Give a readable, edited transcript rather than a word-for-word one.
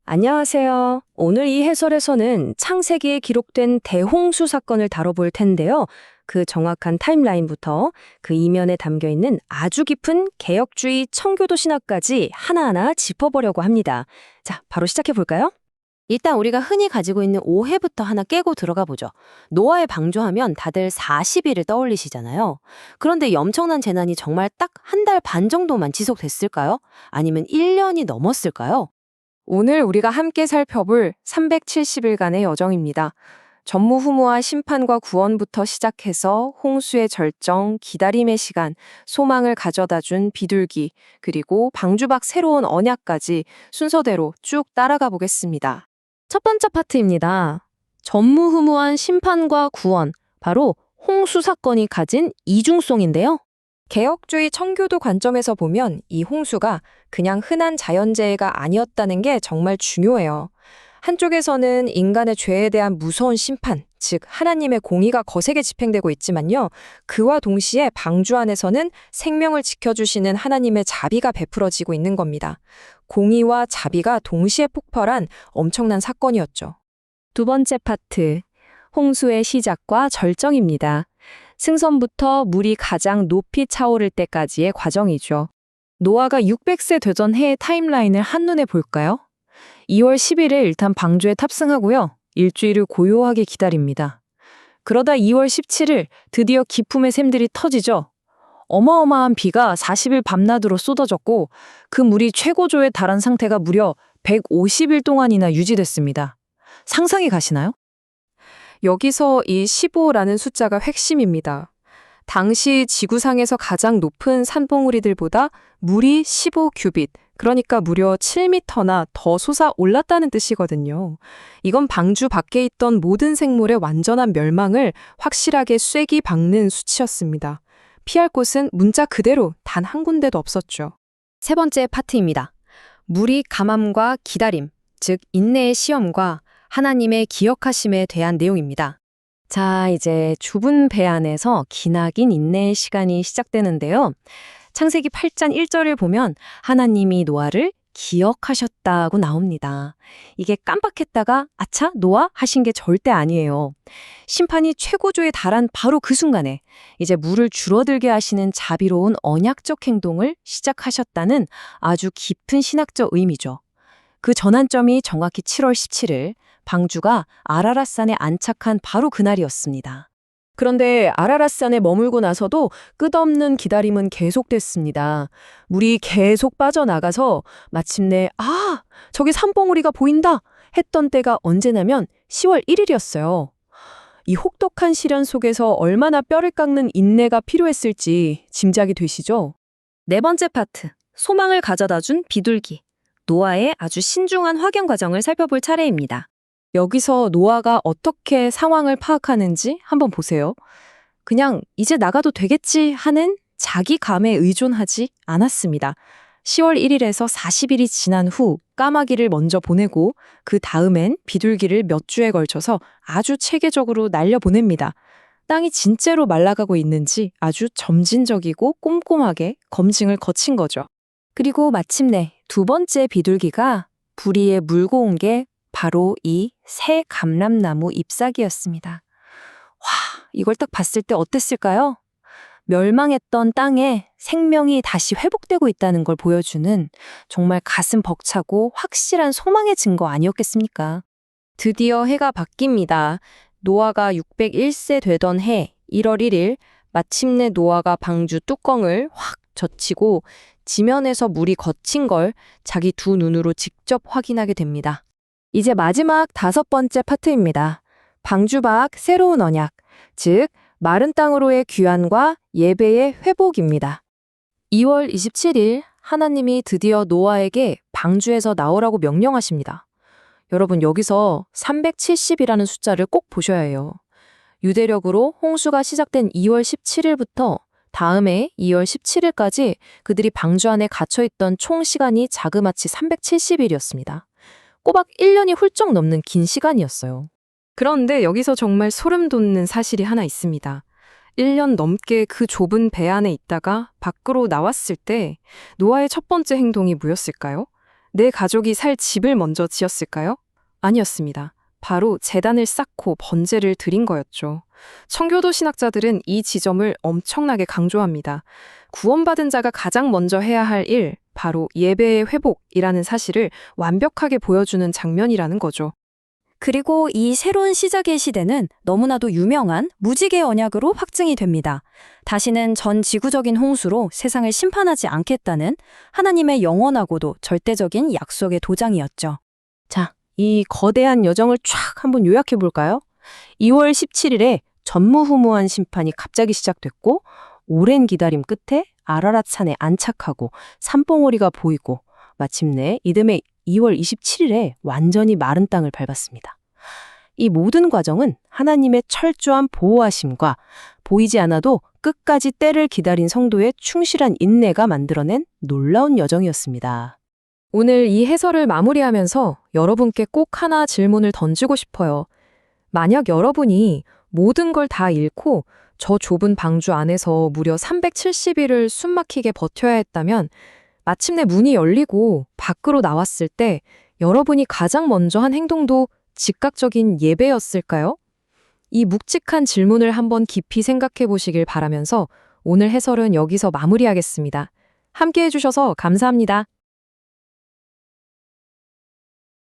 안녕하세요. 오늘 이 해설에서는 창세기에 기록된 대홍수 사건을 다뤄볼 텐데요. 그 정확한 타임라인부터 그 이면에 담겨 있는 아주 깊은 개혁주의 청교도 신학까지 하나하나 짚어보려고 합니다. 자, 바로 시작해 볼까요? 일단 우리가 흔히 가지고 있는 오해부터 하나 깨고 들어가 보죠. 노아의 방주하면 다들 40일을 떠올리시잖아요. 그런데 이 엄청난 재난이 정말 딱 한 달 반 정도만 지속됐을까요? 아니면 1년이 넘었을까요? 오늘 우리가 함께 살펴볼 370일간의 여정입니다. 전무후무한 심판과 구원부터 시작해서 홍수의 절정, 기다림의 시간, 소망을 가져다준 비둘기, 그리고 방주 밖 새로운 언약까지 순서대로 쭉 따라가 보겠습니다. 첫 번째 파트입니다. 전무후무한 심판과 구원, 바로 홍수 사건이 가진 이중성인데요. 개혁주의 청교도 관점에서 보면 이 홍수가 그냥 흔한 자연재해가 아니었다는 게 정말 중요해요. 한쪽에서는 인간의 죄에 대한 무서운 심판, 즉 하나님의 공의가 거세게 집행되고 있지만요. 그와 동시에 방주 안에서는 생명을 지켜주시는 하나님의 자비가 베풀어지고 있는 겁니다. 공의와 자비가 동시에 폭발한 엄청난 사건이었죠. 두 번째 파트, 홍수의 시작과 절정입니다. 승선부터 물이 가장 높이 차오를 때까지의 과정이죠. 노아가 600세 되던 해의 타임라인을 한눈에 볼까요? 2월 10일에 일단 방주에 탑승하고요. 일주일을 고요하게 기다립니다. 그러다 2월 17일 드디어 기품의 샘들이 터지죠. 어마어마한 비가 40일 밤낮으로 쏟아졌고 그 물이 최고조에 달한 상태가 무려 150일 동안이나 유지됐습니다. 상상이 가시나요? 여기서 이 15라는 숫자가 핵심입니다. 당시 지구상에서 가장 높은 산봉우리들보다 물이 15규빗, 그러니까 무려 7m나 더 솟아올랐다는 뜻이거든요. 이건 방주 밖에 있던 모든 생물의 완전한 멸망을 확실하게 쐐기 박는 수치였습니다. 피할 곳은 문자 그대로 단 한 군데도 없었죠. 세 번째 파트입니다. 물이 감함과 기다림, 즉 인내의 시험과 하나님의 기억하심에 대한 내용입니다. 자, 이제 좁은 배 안에서 기나긴 인내의 시간이 시작되는데요. 창세기 8장 1절을 보면 하나님이 노아를 기억하셨다고 나옵니다. 이게 깜빡했다가 아차, 노아 하신 게 절대 아니에요. 심판이 최고조에 달한 바로 그 순간에 이제 물을 줄어들게 하시는 자비로운 언약적 행동을 시작하셨다는 아주 깊은 신학적 의미죠. 그 전환점이 정확히 7월 17일 방주가 아라랏산에 안착한 바로 그날이었습니다. 그런데 아라랏산에 머물고 나서도 끝없는 기다림은 계속됐습니다. 물이 계속 빠져나가서 마침내 저기 산봉우리가 보인다 했던 때가 언제냐면 10월 1일이었어요. 이 혹독한 시련 속에서 얼마나 뼈를 깎는 인내가 필요했을지 짐작이 되시죠? 네 번째 파트, 소망을 가져다준 비둘기. 노아의 아주 신중한 확인 과정을 살펴볼 차례입니다. 여기서 노아가 어떻게 상황을 파악하는지 한번 보세요. 그냥 이제 나가도 되겠지 하는 자기 감에 의존하지 않았습니다. 10월 1일에서 40일이 지난 후 까마귀를 먼저 보내고 그 다음엔 비둘기를 몇 주에 걸쳐서 아주 체계적으로 날려보냅니다. 땅이 진짜로 말라가고 있는지 아주 점진적이고 꼼꼼하게 검증을 거친 거죠. 그리고 마침내 두 번째 비둘기가 부리에 물고 온 게 바로 이 새 감람나무 잎사귀였습니다. 와, 이걸 딱 봤을 때 어땠을까요? 멸망했던 땅에 생명이 다시 회복되고 있다는 걸 보여주는 정말 가슴 벅차고 확실한 소망의 증거 아니었겠습니까? 드디어 해가 바뀝니다. 노아가 601세 되던 해 1월 1일 마침내 노아가 방주 뚜껑을 확 젖히고 지면에서 물이 거친 걸 자기 두 눈으로 직접 확인하게 됩니다. 이제 마지막 다섯 번째 파트입니다. 방주 밖 새로운 언약, 즉 마른 땅으로의 귀환과 예배의 회복입니다. 2월 27일 하나님이 드디어 노아에게 방주에서 나오라고 명령하십니다. 여러분, 여기서 370이라는 숫자를 꼭 보셔야 해요. 유대력으로 홍수가 시작된 2월 17일부터 다음해 2월 17일까지 그들이 방주 안에 갇혀있던 총 시간이 자그마치 370일이었습니다. 꼬박 1년이 훌쩍 넘는 긴 시간이었어요. 그런데 여기서 정말 소름 돋는 사실이 하나 있습니다. 1년 넘게 그 좁은 배 안에 있다가 밖으로 나왔을 때 노아의 첫 번째 행동이 뭐였을까요? 내 가족이 살 집을 먼저 지었을까요? 아니었습니다. 바로 재단을 쌓고 번제를 드린 거였죠. 청교도 신학자들은 이 지점을 엄청나게 강조합니다. 구원받은 자가 가장 먼저 해야 할 일, 바로 예배의 회복이라는 사실을 완벽하게 보여주는 장면이라는 거죠. 그리고 이 새로운 시작의 시대는 너무나도 유명한 무지개 언약으로 확증이 됩니다. 다시는 전 지구적인 홍수로 세상을 심판하지 않겠다는 하나님의 영원하고도 절대적인 약속의 도장이었죠. 자, 이 거대한 여정을 쫙 한번 요약해 볼까요? 2월 17일에 전무후무한 심판이 갑자기 시작됐고 오랜 기다림 끝에 아라랏 산에 안착하고 산봉우리가 보이고 마침내 이듬해 2월 27일에 완전히 마른 땅을 밟았습니다. 이 모든 과정은 하나님의 철저한 보호하심과 보이지 않아도 끝까지 때를 기다린 성도의 충실한 인내가 만들어낸 놀라운 여정이었습니다. 오늘 이 해설을 마무리하면서 여러분께 꼭 하나 질문을 던지고 싶어요. 만약 여러분이 모든 걸 다 잃고 저 좁은 방주 안에서 무려 370일을 숨막히게 버텨야 했다면 마침내 문이 열리고 밖으로 나왔을 때 여러분이 가장 먼저 한 행동도 즉각적인 예배였을까요? 이 묵직한 질문을 한번 깊이 생각해 보시길 바라면서 오늘 해설은 여기서 마무리하겠습니다. 함께 해주셔서 감사합니다.